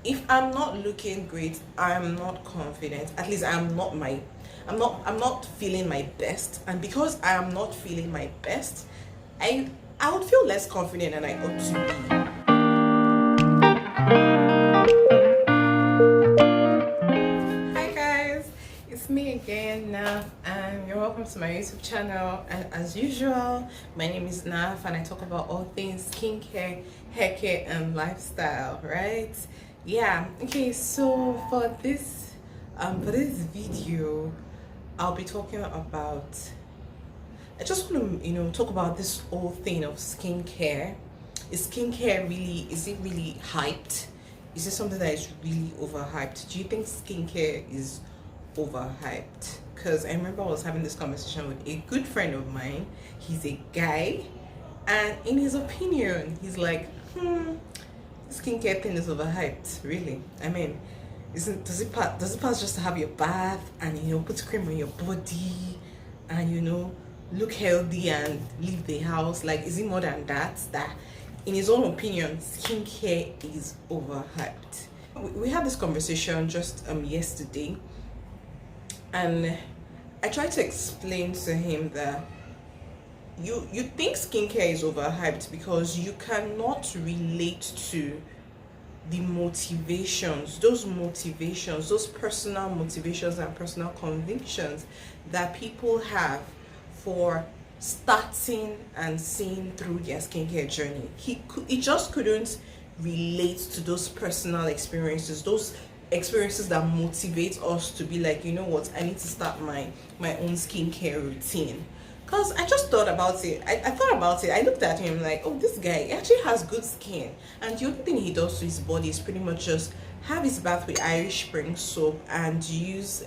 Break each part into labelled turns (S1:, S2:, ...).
S1: if I'm not looking great, I'm not confident. At least I'm not feeling my best. And because I am not feeling my best, I would feel less confident than I ought to be. Hi guys, it's me again, Naf, and you're welcome to my YouTube channel. And as usual, my name is Naf, and I talk about all things skincare, hair care, and lifestyle. Right? Yeah. Okay. So for this video, I'll be talking about. I just want to talk about this whole thing of skincare. Is it really hyped? Is it something that is really overhyped? Do you think skincare is overhyped? Because I remember I was having this conversation with a good friend of mine. He's a guy, and in his opinion, he's like, skincare thing is overhyped. Really? I mean, isn't does it pass just to have your bath and put cream on your body and look healthy and leave the house? Like, is it more than that? That, in his own opinion, skincare is overhyped. We had this conversation just yesterday, and I tried to explain to him that you think skincare is overhyped because you cannot relate to the motivations, those personal motivations and personal convictions that people have for starting and seeing through their skincare journey. He just couldn't relate to those personal experiences, those experiences that motivate us to be like, you know what, I need to start my own skincare routine. Because I just thought about it. I thought about it. I looked at him like, oh, this guy actually has good skin. And the only thing he does to his body is pretty much just have his bath with Irish Spring soap and use,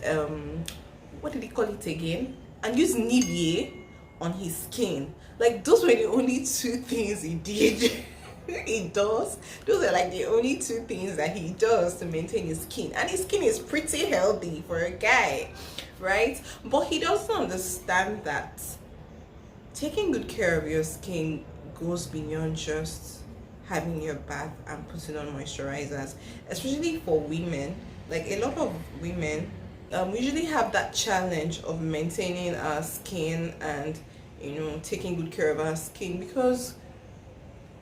S1: what did he call it again? And use Nivea on his skin. Like, those were the only two things he did. He does. Those are like the only two things that he does to maintain his skin. And his skin is pretty healthy for a guy, right? But he doesn't understand that taking good care of your skin goes beyond just having your bath and putting on moisturizers, especially for women. Like, a lot of women usually have that challenge of maintaining our skin and taking good care of our skin, because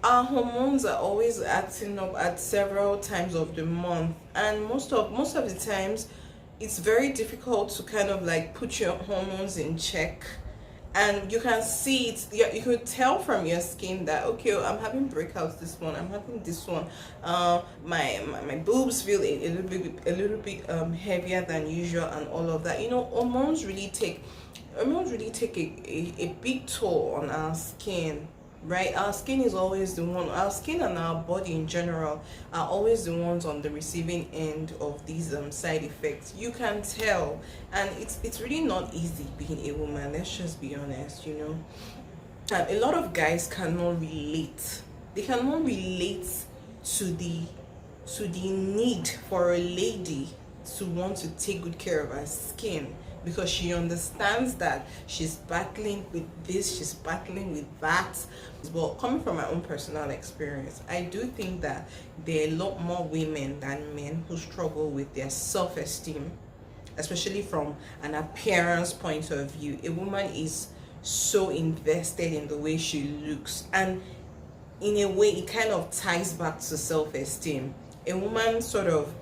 S1: our hormones are always acting up at several times of the month, and most of the times it's very difficult to kind of like put your hormones in check. And you can see it, you could tell from your skin that, okay, I'm having breakouts this one, I'm having this one, my boobs feel a little bit heavier than usual, and all of that. Hormones really take a big toll on our skin, right? Our skin is always our skin and our body in general are always the ones on the receiving end of these side effects. You can tell, and it's really not easy being a woman. Let's just be honest. A lot of guys cannot relate. They cannot relate to the need for a lady to want to take good care of her skin, because she understands that she's battling with this, she's battling with that. But coming from my own personal experience, I do think that there are a lot more women than men who struggle with their self-esteem, especially from an appearance point of view. A woman is so invested in the way she looks, and in a way it kind of ties back to self-esteem. A woman sort of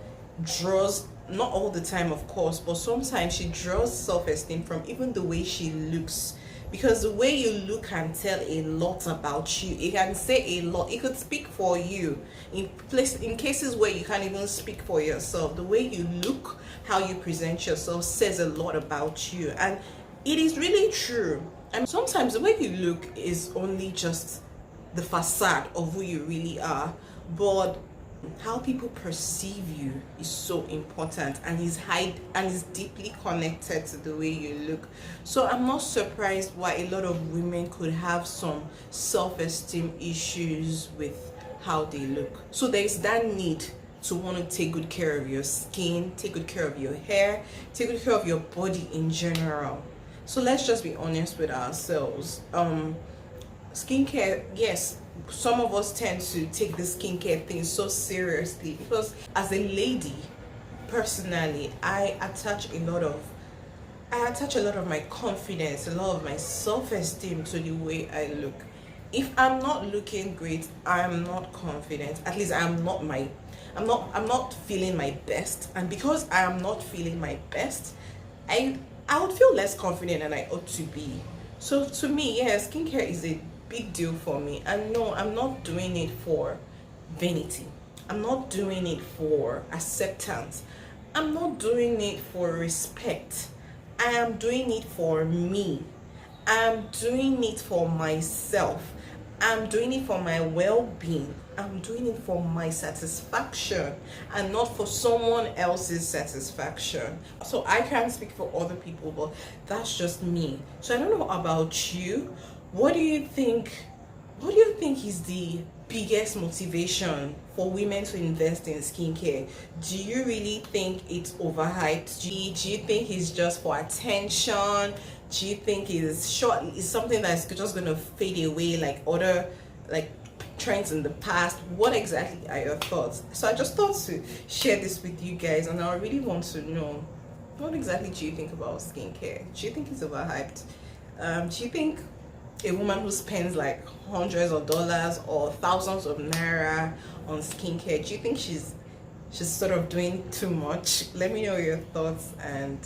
S1: draws, not all the time of course, but sometimes she draws self-esteem from even the way she looks, because the way you look can tell a lot about you. It can say a lot. It could speak for you in cases where you can't even speak for yourself. The way you look, how you present yourself, says a lot about you, and it is really true. And sometimes the way you look is only just the facade of who you really are, but how people perceive you is so important, and is deeply connected to the way you look. So I'm not surprised why a lot of women could have some self-esteem issues with how they look. So there's that need to want to take good care of your skin, take good care of your hair, take good care of your body in general. So let's just be honest with ourselves. Skincare, yes, some of us tend to take the skincare thing so seriously, because as a lady, personally, I attach a lot of my confidence, a lot of my self-esteem to the way I look. If I'm not looking great, I'm not confident. At least I'm not feeling my best. And because I am not feeling my best, I would feel less confident than I ought to be. So to me, yeah, skincare is a big deal for me. And no, I'm not doing it for vanity. I'm not doing it for acceptance. I'm not doing it for respect. I am doing it for me. I'm doing it for myself. I'm doing it for my well-being. I'm doing it for my satisfaction and not for someone else's satisfaction. So I can't speak for other people, but that's just me. So I don't know about you. What do you think? What do you think is the biggest motivation for women to invest in skincare? Do you really think it's overhyped? Do you think it's just for attention? Do you think it's something that's just gonna fade away like other like trends in the past? What exactly are your thoughts? So I just thought to share this with you guys, and I really want to know, what exactly do you think about skincare? Do you think it's overhyped? Do you think a woman who spends like hundreds of dollars or thousands of naira on skincare, do you think she's sort of doing too much? Let me know your thoughts, and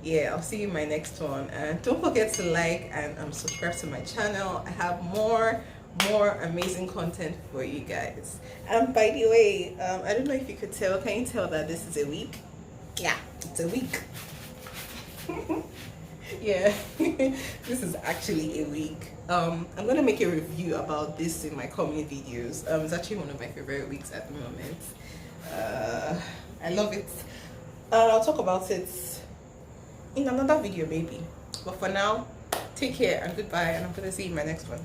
S1: yeah, I'll see you in my next one. And don't forget to like and subscribe to my channel. I have more amazing content for you guys. And by the way, I don't know if you could tell, can you tell that this is a week? Yeah, it's a week. Yeah, this is actually a week. I'm gonna make a review about this in my coming videos. It's actually one of my favorite weeks at the moment. I love it. I'll talk about it in another video maybe, but for now, take care and goodbye, and I'm gonna see you in my next one.